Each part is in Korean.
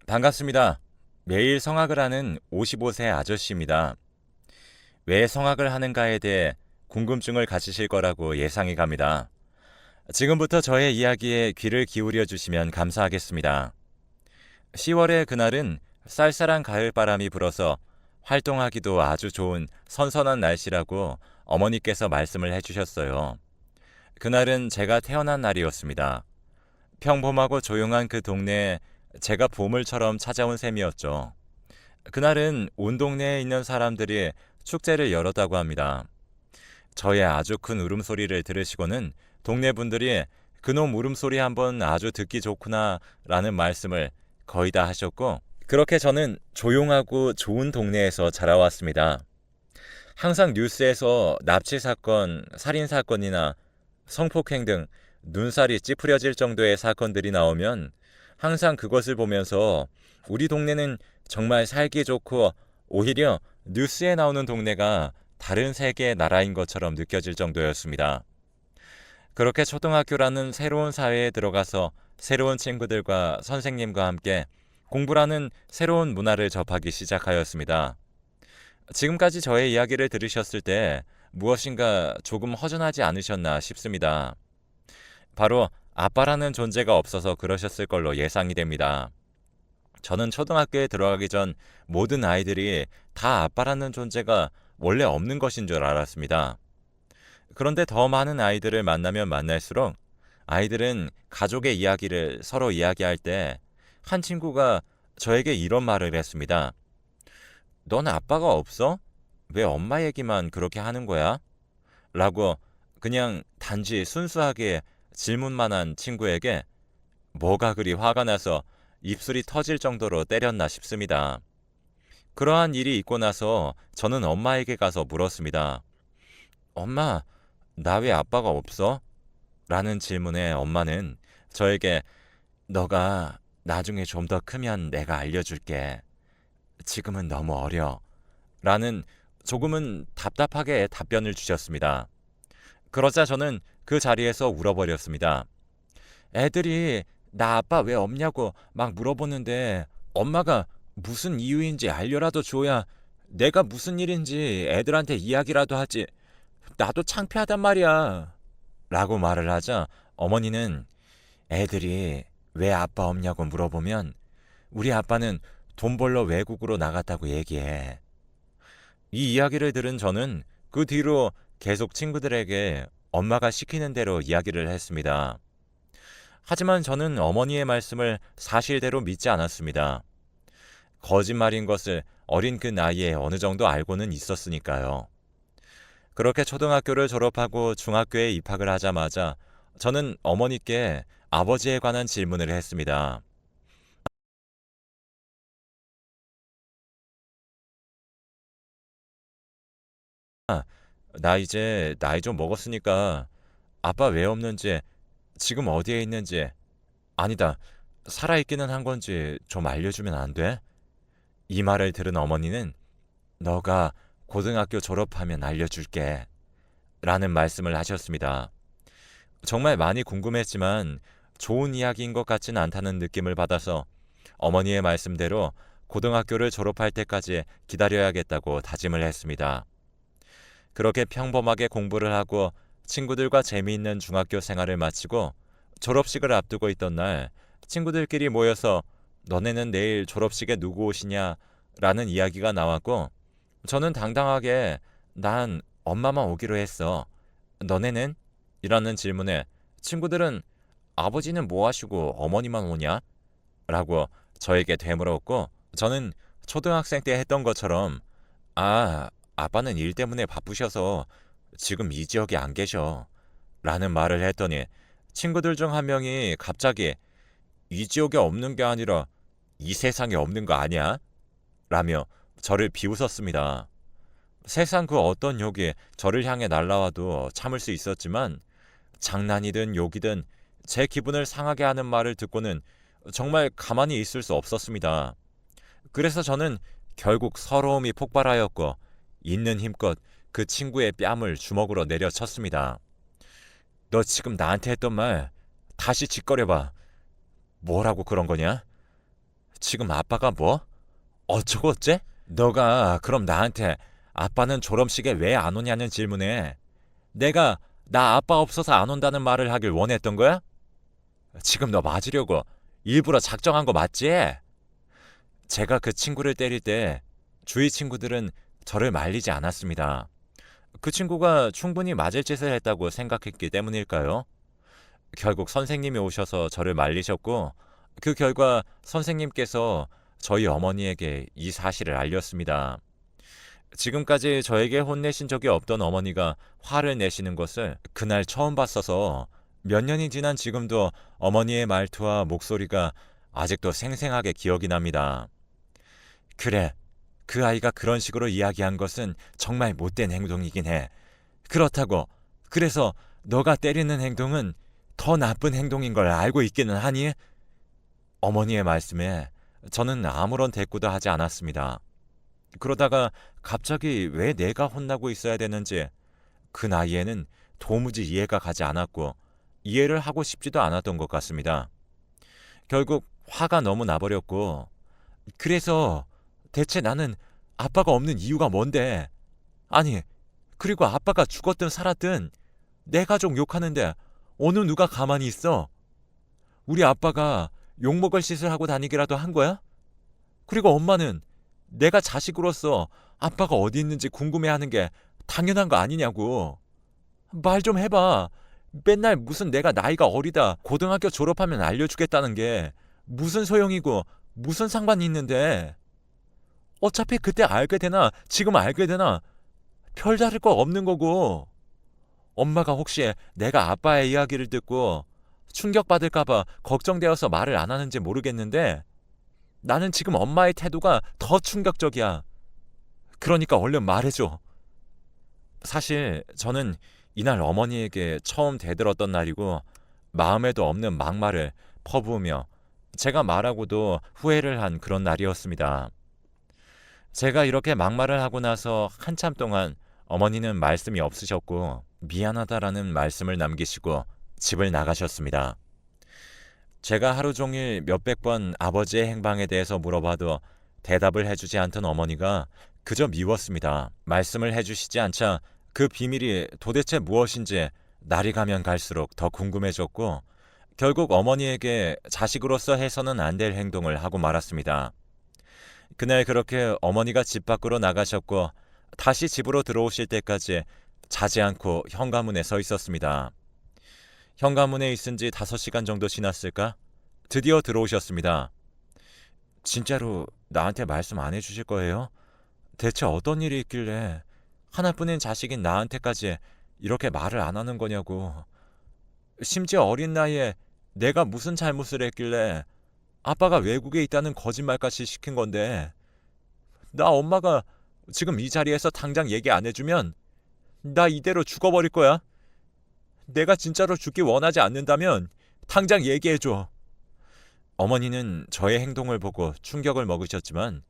반갑습니다. 매일 성악을 하는 55세 아저씨입니다. 왜 성악을 하는가에 대해 궁금증을 가지실 거라고 예상이 갑니다. 지금부터 저의 이야기에 귀를 기울여 주시면 감사하겠습니다. 10월의 그날은 쌀쌀한 가을바람이 불어서 활동하기도 아주 좋은 선선한 날씨라고 어머니께서 말씀을 해주셨어요. 그날은 제가 태어난 날이었습니다. 평범하고 조용한 그 동네에 제가 보물처럼 찾아온 셈이었죠. 그날은 온 동네에 있는 사람들이 축제를 열었다고 합니다. 저의 아주 큰 울음소리를 들으시고는 동네 분들이 그놈 울음소리 한번 아주 듣기 좋구나 라는 말씀을 거의 다 하셨고, 그렇게 저는 조용하고 좋은 동네에서 자라왔습니다. 항상 뉴스에서 납치 사건, 살인 사건이나 성폭행 등 눈살이 찌푸려질 정도의 사건들이 나오면 항상 그것을 보면서 우리 동네는 정말 살기 좋고 오히려 뉴스에 나오는 동네가 다른 세계의 나라인 것처럼 느껴질 정도였습니다. 그렇게 초등학교라는 새로운 사회에 들어가서 새로운 친구들과 선생님과 함께 공부라는 새로운 문화를 접하기 시작하였습니다. 지금까지 저의 이야기를 들으셨을 때 무엇인가 조금 허전하지 않으셨나 싶습니다. 바로 아빠라는 존재가 없어서 그러셨을 걸로 예상이 됩니다. 저는 초등학교에 들어가기 전 모든 아이들이 다 아빠라는 존재가 원래 없는 것인 줄 알았습니다. 그런데 더 많은 아이들을 만나면 만날수록 아이들은 가족의 이야기를 서로 이야기할 때 한 친구가 저에게 이런 말을 했습니다. 넌 아빠가 없어? 왜 엄마 얘기만 그렇게 하는 거야? 라고 그냥 단지 순수하게 질문만 한 친구에게 뭐가 그리 화가 나서 입술이 터질 정도로 때렸나 싶습니다. 그러한 일이 있고 나서 저는 엄마에게 가서 물었습니다. 엄마, 나 왜 아빠가 없어? 라는 질문에 엄마는 저에게 너가 나중에 좀 더 크면 내가 알려줄게. 지금은 너무 어려. 라는 조금은 답답하게 답변을 주셨습니다. 그러자 저는 그 자리에서 울어버렸습니다. 애들이 나 아빠 왜 없냐고 막 물어보는데 엄마가 무슨 이유인지 알려라도 줘야 내가 무슨 일인지 애들한테 이야기라도 하지. 나도 창피하단 말이야. 라고 말을 하자 어머니는 애들이 왜 아빠 없냐고 물어보면 우리 아빠는 돈 벌러 외국으로 나갔다고 얘기해. 이 이야기를 들은 저는 그 뒤로 계속 친구들에게 엄마가 시키는 대로 이야기를 했습니다. 하지만 저는 어머니의 말씀을 사실대로 믿지 않았습니다. 거짓말인 것을 어린 그 나이에 어느 정도 알고는 있었으니까요. 그렇게 초등학교를 졸업하고 중학교에 입학을 하자마자 저는 어머니께 아버지에 관한 질문을 했습니다. 아, 나 이제 나이 좀 먹었으니까 아빠 왜 없는지, 지금 어디에 있는지, 아니다, 살아있기는 한 건지 좀 알려주면 안 돼? 이 말을 들은 어머니는 너가 고등학교 졸업하면 알려줄게 라는 말씀을 하셨습니다. 정말 많이 궁금했지만 좋은 이야기인 것 같진 않다는 느낌을 받아서 어머니의 말씀대로 고등학교를 졸업할 때까지 기다려야겠다고 다짐을 했습니다. 그렇게 평범하게 공부를 하고 친구들과 재미있는 중학교 생활을 마치고 졸업식을 앞두고 있던 날 친구들끼리 모여서 너네는 내일 졸업식에 누구 오시냐 라는 이야기가 나왔고 저는 당당하게 난 엄마만 오기로 했어. 너네는? 이라는 질문에 친구들은 아버지는 뭐 하시고 어머니만 오냐? 라고 저에게 되물었고 저는 초등학생 때 했던 것처럼 아빠는 일 때문에 바쁘셔서 지금 이 지역에 안 계셔 라는 말을 했더니 친구들 중 한 명이 갑자기 이 지역에 없는 게 아니라 이 세상에 없는 거 아니야? 라며 저를 비웃었습니다. 세상 그 어떤 욕이 저를 향해 날라와도 참을 수 있었지만 장난이든 욕이든 제 기분을 상하게 하는 말을 듣고는 정말 가만히 있을 수 없었습니다. 그래서 저는 결국 서러움이 폭발하였고 있는 힘껏 그 친구의 뺨을 주먹으로 내려쳤습니다. 너 지금 나한테 했던 말 다시 짓거려봐. 뭐라고 그런 거냐? 지금 아빠가 뭐? 어쩌고 어째? 너가 그럼 나한테 아빠는 졸업식에 왜 안 오냐는 질문에 내가 나 아빠 없어서 안 온다는 말을 하길 원했던 거야? 지금 너 맞으려고 일부러 작정한 거 맞지? 제가 그 친구를 때릴 때 주위 친구들은 저를 말리지 않았습니다. 그 친구가 충분히 맞을 짓을 했다고 생각했기 때문일까요? 결국 선생님이 오셔서 저를 말리셨고 그 결과 선생님께서 저희 어머니에게 이 사실을 알렸습니다. 지금까지 저에게 혼내신 적이 없던 어머니가 화를 내시는 것을 그날 처음 봤어서 몇 년이 지난 지금도 어머니의 말투와 목소리가 아직도 생생하게 기억이 납니다. 그래, 그 아이가 그런 식으로 이야기한 것은 정말 못된 행동이긴 해. 그렇다고, 그래서 너가 때리는 행동은 더 나쁜 행동인 걸 알고 있기는 하니? 어머니의 말씀에 저는 아무런 대꾸도 하지 않았습니다. 그러다가 갑자기 왜 내가 혼나고 있어야 되는지 그 나이에는 도무지 이해가 가지 않았고 이해를 하고 싶지도 않았던 것 같습니다. 결국 화가 너무 나버렸고 그래서 대체 나는 아빠가 없는 이유가 뭔데? 아니, 그리고 아빠가 죽었든 살았든 내 가족 욕하는데 어느 누가 가만히 있어? 우리 아빠가 욕먹을 짓을 하고 다니기라도 한 거야? 그리고 엄마는 내가 자식으로서 아빠가 어디 있는지 궁금해하는 게 당연한 거 아니냐고. 말 좀 해봐. 맨날 무슨 내가 나이가 어리다 고등학교 졸업하면 알려주겠다는 게 무슨 소용이고 무슨 상관이 있는데. 어차피 그때 알게 되나 지금 알게 되나 별다를 거 없는 거고. 엄마가 혹시 내가 아빠의 이야기를 듣고 충격받을까봐 걱정되어서 말을 안 하는지 모르겠는데 나는 지금 엄마의 태도가 더 충격적이야. 그러니까 얼른 말해줘. 사실 저는 이날 어머니에게 처음 대들었던 날이고 마음에도 없는 막말을 퍼부으며 제가 말하고도 후회를 한 그런 날이었습니다. 제가 이렇게 막말을 하고 나서 한참 동안 어머니는 말씀이 없으셨고 미안하다라는 말씀을 남기시고 집을 나가셨습니다. 제가 하루 종일 몇백 번 아버지의 행방에 대해서 물어봐도 대답을 해주지 않던 어머니가 그저 미웠습니다. 말씀을 해주시지 않자 그 비밀이 도대체 무엇인지 날이 가면 갈수록 더 궁금해졌고 결국 어머니에게 자식으로서 해서는 안 될 행동을 하고 말았습니다. 그날 그렇게 어머니가 집 밖으로 나가셨고 다시 집으로 들어오실 때까지 자지 않고 현관문에 서 있었습니다. 현관문에 있은 지 5시간 정도 지났을까? 드디어 들어오셨습니다. 진짜로 나한테 말씀 안 해주실 거예요? 대체 어떤 일이 있길래 하나뿐인 자식인 나한테까지 이렇게 말을 안 하는 거냐고. 심지어 어린 나이에 내가 무슨 잘못을 했길래 아빠가 외국에 있다는 거짓말까지 시킨 건데 나 엄마가 지금 이 자리에서 당장 얘기 안 해주면 나 이대로 죽어버릴 거야. 내가 진짜로 죽기 원하지 않는다면 당장 얘기해줘. 어머니는 저의 행동을 보고 충격을 먹으셨지만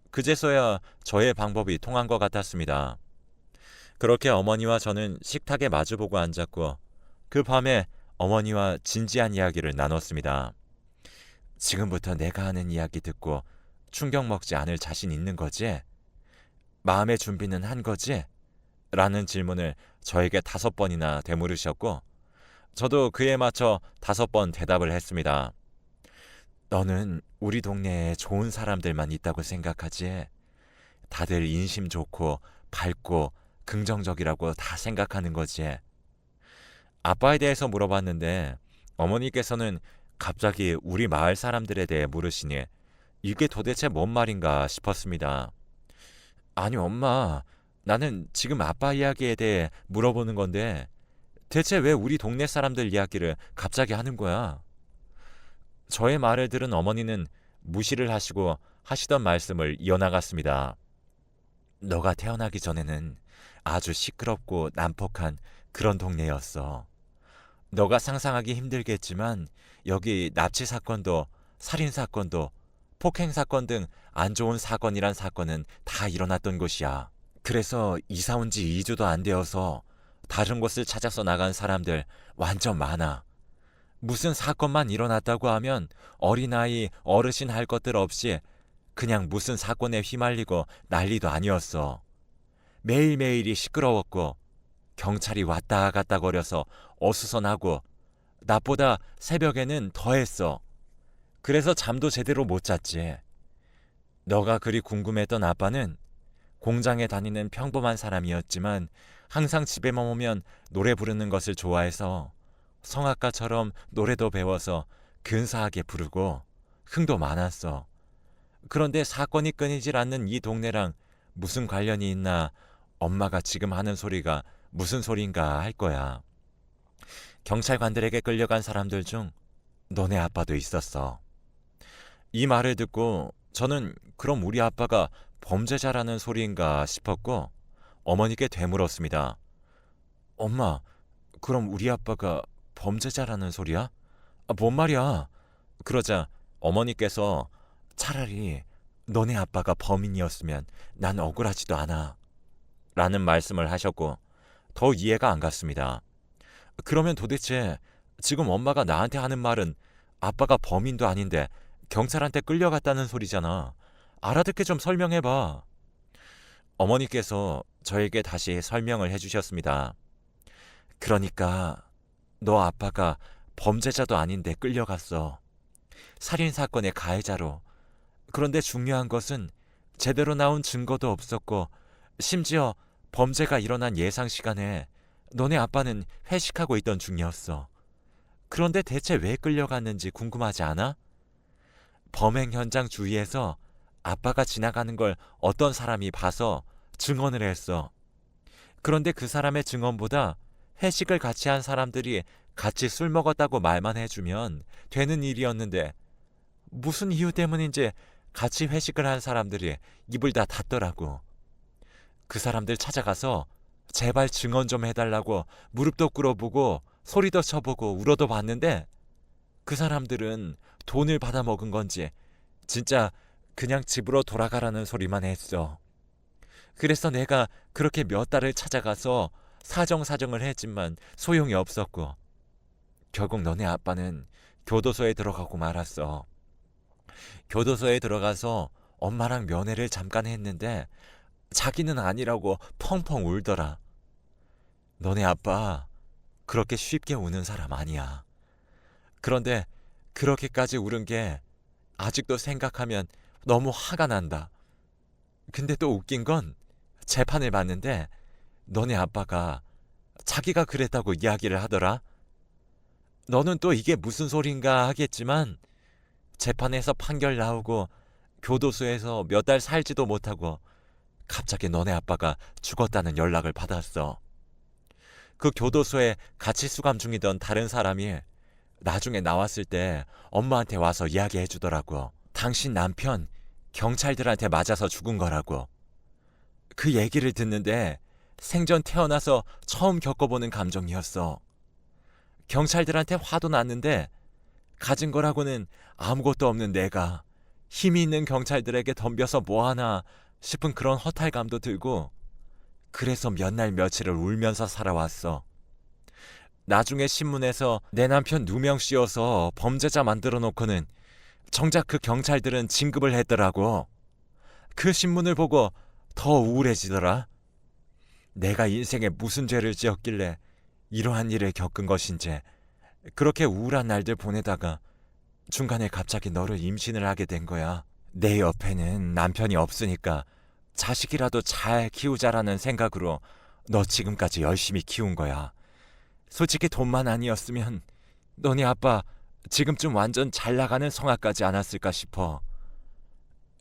그제서야 저의 방법이 통한 것 같았습니다. 그렇게 어머니와 저는 식탁에 마주보고 앉았고 그 밤에 어머니와 진지한 이야기를 나눴습니다. 지금부터 내가 하는 이야기 듣고 충격 먹지 않을 자신 있는 거지? 마음의 준비는 한 거지? 라는 질문을 저에게 5번이나 되물으셨고 저도 그에 맞춰 5번 대답을 했습니다. 너는 우리 동네에 좋은 사람들만 있다고 생각하지? 다들 인심 좋고 밝고 긍정적이라고 다 생각하는 거지. 아빠에 대해서 물어봤는데 어머니께서는 갑자기 우리 마을 사람들에 대해 물으시니 이게 도대체 뭔 말인가 싶었습니다. 아니 엄마, 나는 지금 아빠 이야기에 대해 물어보는 건데 대체 왜 우리 동네 사람들 이야기를 갑자기 하는 거야? 저의 말을 들은 어머니는 무시를 하시고 하시던 말씀을 이어나갔습니다. 너가 태어나기 전에는 아주 시끄럽고 난폭한 그런 동네였어. 너가 상상하기 힘들겠지만 여기 납치 사건도 살인 사건도 폭행 사건 등 안 좋은 사건이란 사건은 다 일어났던 곳이야. 그래서 이사 온 지 2주도 안 되어서 다른 곳을 찾아서 나간 사람들 완전 많아. 무슨 사건만 일어났다고 하면 어린아이, 어르신 할 것들 없이 그냥 무슨 사건에 휘말리고 난리도 아니었어. 매일매일이 시끄러웠고 경찰이 왔다 갔다 거려서 어수선하고 낮보다 새벽에는 더했어. 그래서 잠도 제대로 못 잤지. 너가 그리 궁금했던 아빠는 공장에 다니는 평범한 사람이었지만 항상 집에만 오면 노래 부르는 것을 좋아해서 성악가처럼 노래도 배워서 근사하게 부르고 흥도 많았어. 그런데 사건이 끊이질 않는 이 동네랑 무슨 관련이 있나 엄마가 지금 하는 소리가 무슨 소린가 할 거야. 경찰관들에게 끌려간 사람들 중 너네 아빠도 있었어. 이 말을 듣고 저는 그럼 우리 아빠가 범죄자라는 소리인가 싶었고 어머니께 되물었습니다. 엄마, 그럼 우리 아빠가 범죄자라는 소리야? 뭔 말이야? 그러자 어머니께서 차라리 너네 아빠가 범인이었으면 난 억울하지도 않아 라는 말씀을 하셨고 더 이해가 안 갔습니다. 그러면 도대체 지금 엄마가 나한테 하는 말은 아빠가 범인도 아닌데 경찰한테 끌려갔다는 소리잖아. 알아듣게 좀 설명해봐. 어머니께서 저에게 다시 설명을 해주셨습니다. 그러니까 너 아빠가 범죄자도 아닌데 끌려갔어. 살인사건의 가해자로. 그런데 중요한 것은 제대로 나온 증거도 없었고 심지어 범죄가 일어난 예상 시간에 너네 아빠는 회식하고 있던 중이었어. 그런데 대체 왜 끌려갔는지 궁금하지 않아? 범행 현장 주위에서 아빠가 지나가는 걸 어떤 사람이 봐서 증언을 했어. 그런데 그 사람의 증언보다 회식을 같이 한 사람들이 같이 술 먹었다고 말만 해주면 되는 일이었는데 무슨 이유 때문인지 같이 회식을 한 사람들이 입을 다 닫더라고. 그 사람들 찾아가서 제발 증언 좀 해달라고 무릎도 꿇어보고 소리도 쳐보고 울어도 봤는데 그 사람들은 돈을 받아 먹은 건지 진짜 그냥 집으로 돌아가라는 소리만 했어. 그래서 내가 그렇게 몇 달을 찾아가서 사정사정을 했지만 소용이 없었고 결국 너네 아빠는 교도소에 들어가고 말았어. 교도소에 들어가서 엄마랑 면회를 잠깐 했는데 자기는 아니라고 펑펑 울더라. 너네 아빠 그렇게 쉽게 우는 사람 아니야. 그런데 그렇게까지 울은 게 아직도 생각하면 너무 화가 난다. 근데 또 웃긴 건 재판을 봤는데 너네 아빠가 자기가 그랬다고 이야기를 하더라. 너는 또 이게 무슨 소린가 하겠지만 재판에서 판결 나오고 교도소에서 몇 달 살지도 못하고 갑자기 너네 아빠가 죽었다는 연락을 받았어. 그 교도소에 같이 수감 중이던 다른 사람이 나중에 나왔을 때 엄마한테 와서 이야기해 주더라고. 당신 남편 경찰들한테 맞아서 죽은 거라고. 그 얘기를 듣는데 생전 태어나서 처음 겪어보는 감정이었어. 경찰들한테 화도 났는데 가진 거라고는 아무것도 없는 내가 힘이 있는 경찰들에게 덤벼서 뭐하나 싶은 그런 허탈감도 들고 그래서 몇 날 며칠을 울면서 살아왔어. 나중에 신문에서 내 남편 누명 씌워서 범죄자 만들어 놓고는 정작 그 경찰들은 진급을 했더라고. 그 신문을 보고 더 우울해지더라. 내가 인생에 무슨 죄를 지었길래 이러한 일을 겪은 것인지 그렇게 우울한 날들 보내다가 중간에 갑자기 너를 임신을 하게 된 거야. 내 옆에는 남편이 없으니까 자식이라도 잘 키우자라는 생각으로 너 지금까지 열심히 키운 거야. 솔직히 돈만 아니었으면 너네 아빠 지금쯤 완전 잘 나가는 성악까지 않았을까 싶어.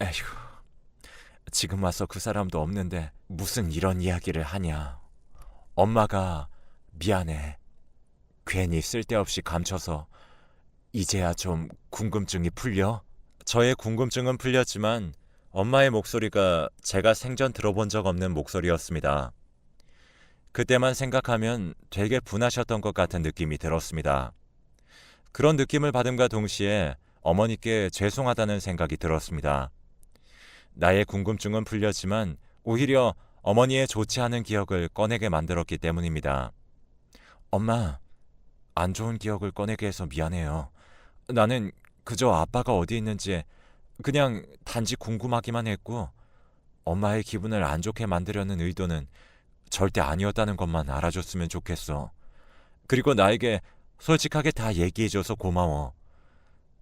에휴, 지금 와서 그 사람도 없는데 무슨 이런 이야기를 하냐. 엄마가 미안해. 괜히 쓸데없이 감춰서 이제야 좀 궁금증이 풀려? 저의 궁금증은 풀렸지만 엄마의 목소리가 제가 생전 들어본 적 없는 목소리였습니다. 그때만 생각하면 되게 분하셨던 것 같은 느낌이 들었습니다. 그런 느낌을 받음과 동시에 어머니께 죄송하다는 생각이 들었습니다. 나의 궁금증은 풀렸지만 오히려 어머니의 좋지 않은 기억을 꺼내게 만들었기 때문입니다. 엄마, 안 좋은 기억을 꺼내게 해서 미안해요. 나는 그저 아빠가 어디 있는지 그냥 단지 궁금하기만 했고 엄마의 기분을 안 좋게 만들려는 의도는 절대 아니었다는 것만 알아줬으면 좋겠어. 그리고 나에게 솔직하게 다 얘기해줘서 고마워.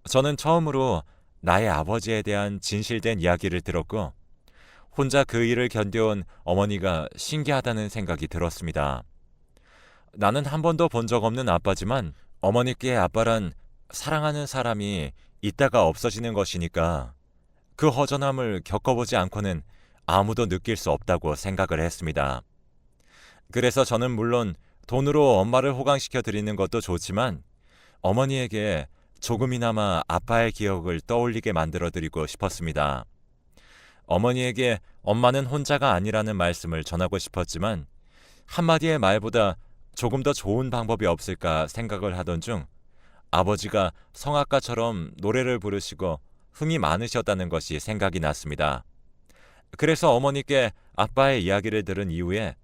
저는 처음으로 나의 아버지에 대한 진실된 이야기를 들었고 혼자 그 일을 견뎌온 어머니가 신기하다는 생각이 들었습니다. 나는 한 번도 본 적 없는 아빠지만 어머니께 아빠란 사랑하는 사람이 있다가 없어지는 것이니까 그 허전함을 겪어보지 않고는 아무도 느낄 수 없다고 생각을 했습니다. 그래서 저는 물론 돈으로 엄마를 호강시켜 드리는 것도 좋지만 어머니에게 조금이나마 아빠의 기억을 떠올리게 만들어 드리고 싶었습니다. 어머니에게 엄마는 혼자가 아니라는 말씀을 전하고 싶었지만 한마디의 말보다 조금 더 좋은 방법이 없을까 생각을 하던 중 아버지가 성악가처럼 노래를 부르시고 흥이 많으셨다는 것이 생각이 났습니다. 그래서 어머니께 아빠의 이야기를 들은 이후에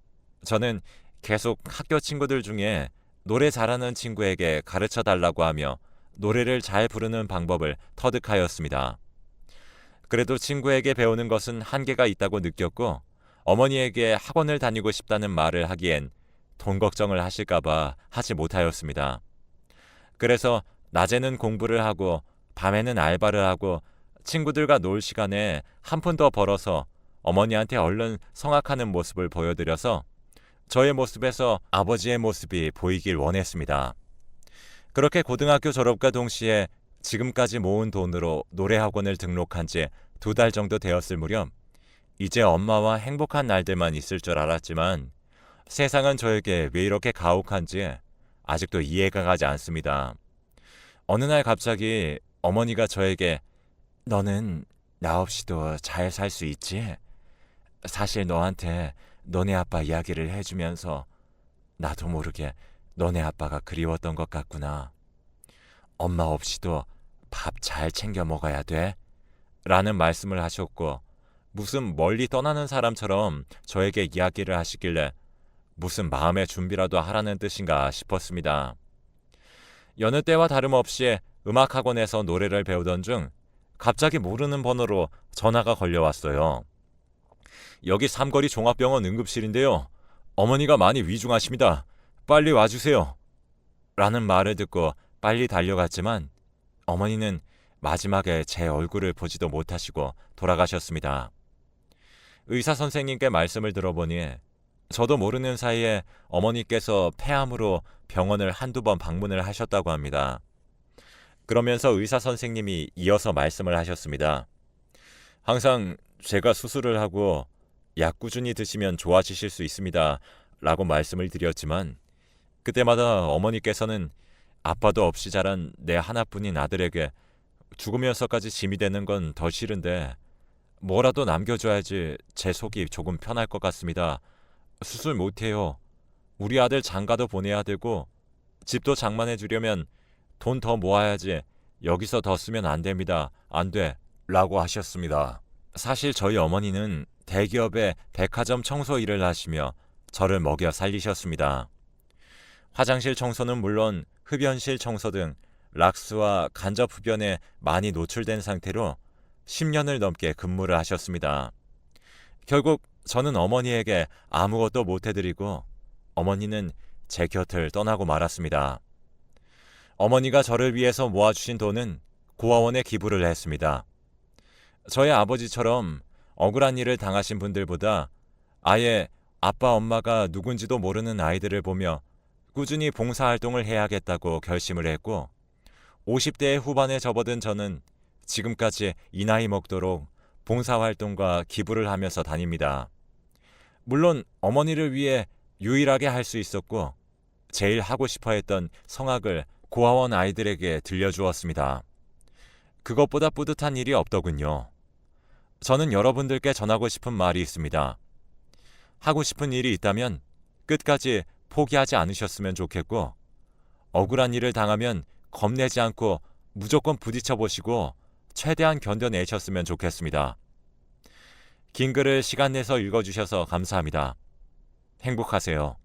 저는 계속 학교 친구들 중에 노래 잘하는 친구에게 가르쳐 달라고 하며 노래를 잘 부르는 방법을 터득하였습니다. 그래도 친구에게 배우는 것은 한계가 있다고 느꼈고 어머니에게 학원을 다니고 싶다는 말을 하기엔 돈 걱정을 하실까봐 하지 못하였습니다. 그래서 낮에는 공부를 하고 밤에는 알바를 하고 친구들과 놀 시간에 한 푼 더 벌어서 어머니한테 얼른 성악하는 모습을 보여드려서 저의 모습에서 아버지의 모습이 보이길 원했습니다. 그렇게 고등학교 졸업과 동시에 지금까지 모은 돈으로 노래학원을 등록한 지 2달 정도 되었을 무렵 이제 엄마와 행복한 날들만 있을 줄 알았지만 세상은 저에게 왜 이렇게 가혹한지 아직도 이해가 가지 않습니다. 어느 날 갑자기 어머니가 저에게 너는 나 없이도 잘 살 수 있지? 사실 너한테 너네 아빠 이야기를 해주면서 나도 모르게 너네 아빠가 그리웠던 것 같구나. 엄마 없이도 밥 잘 챙겨 먹어야 돼. 라는 말씀을 하셨고 무슨 멀리 떠나는 사람처럼 저에게 이야기를 하시길래 무슨 마음의 준비라도 하라는 뜻인가 싶었습니다. 여느 때와 다름없이 음악학원에서 노래를 배우던 중 갑자기 모르는 번호로 전화가 걸려왔어요. 여기 삼거리 종합병원 응급실인데요. 어머니가 많이 위중하십니다. 빨리 와주세요. 라는 말을 듣고 빨리 달려갔지만 어머니는 마지막에 제 얼굴을 보지도 못하시고 돌아가셨습니다. 의사 선생님께 말씀을 들어보니 저도 모르는 사이에 어머니께서 폐암으로 병원을 한두 번 방문을 하셨다고 합니다. 그러면서 의사 선생님이 이어서 말씀을 하셨습니다. 항상 제가 수술을 하고 약 꾸준히 드시면 좋아지실 수 있습니다. 라고 말씀을 드렸지만 그때마다 어머니께서는 아빠도 없이 자란 내 하나뿐인 아들에게 죽으면서까지 짐이 되는 건 더 싫은데 뭐라도 남겨줘야지 제 속이 조금 편할 것 같습니다. 수술 못해요. 우리 아들 장가도 보내야 되고 집도 장만해 주려면 돈 더 모아야지 여기서 더 쓰면 안 됩니다. 안 돼. 라고 하셨습니다. 사실 저희 어머니는 대기업의 백화점 청소 일을 하시며 저를 먹여 살리셨습니다. 화장실 청소는 물론 흡연실 청소 등 락스와 간접 흡연에 많이 노출된 상태로 10년을 넘게 근무를 하셨습니다. 결국 저는 어머니에게 아무것도 못해드리고 어머니는 제 곁을 떠나고 말았습니다. 어머니가 저를 위해서 모아주신 돈은 고아원에 기부를 했습니다. 저의 아버지처럼 억울한 일을 당하신 분들보다 아예 아빠 엄마가 누군지도 모르는 아이들을 보며 꾸준히 봉사활동을 해야겠다고 결심을 했고 50대의 후반에 접어든 저는 지금까지 이 나이 먹도록 봉사활동과 기부를 하면서 다닙니다. 물론 어머니를 위해 유일하게 할 수 있었고 제일 하고 싶어 했던 성악을 고아원 아이들에게 들려주었습니다. 그것보다 뿌듯한 일이 없더군요. 저는 여러분들께 전하고 싶은 말이 있습니다. 하고 싶은 일이 있다면 끝까지 포기하지 않으셨으면 좋겠고 억울한 일을 당하면 겁내지 않고 무조건 부딪혀 보시고 최대한 견뎌내셨으면 좋겠습니다. 긴 글을 시간 내서 읽어주셔서 감사합니다. 행복하세요.